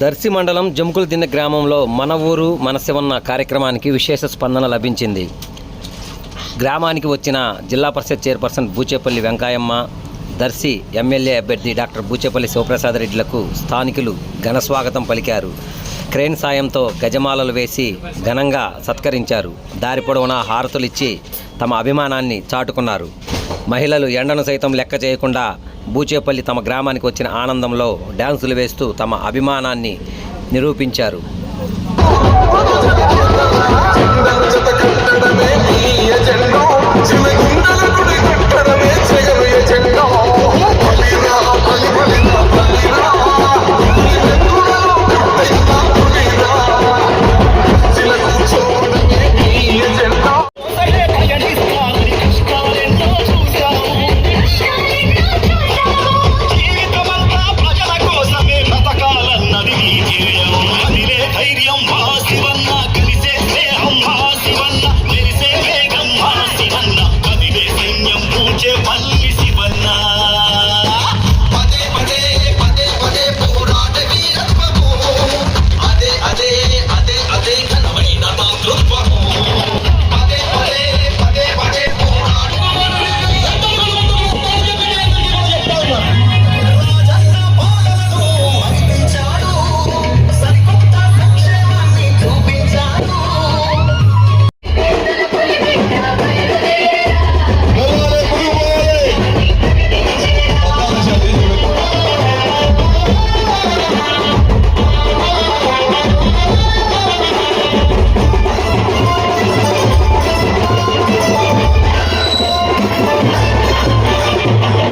దర్శి మండలం జమ్కులదిన్నె గ్రామంలో మన ఊరు మన శివన్న కార్యక్రమానికి విశేష స్పందన లభించింది. గ్రామానికి వచ్చిన జిల్లా పరిషత్ చైర్పర్సన్ బూచేపల్లి వెంకాయమ్మ, దర్శి ఎమ్మెల్యే అభ్యర్థి డాక్టర్ బూచేపల్లి శివప్రసాద్ రెడ్డిలకు స్థానికులు ఘన స్వాగతం పలికారు. క్రేన్ సాయంతో గజమాలలు వేసి ఘనంగా సత్కరించారు. దారి పొడవునా హారతులిచ్చి తమ అభిమానాన్ని చాటుకున్నారు. మహిళలు ఎండను సైతం లెక్క చేయకుండా బూచేపల్లి తమ గ్రామానికి వచ్చిన ఆనందంలో డ్యాన్సులు వేస్తూ తమ అభిమానాన్ని నిరూపించారు.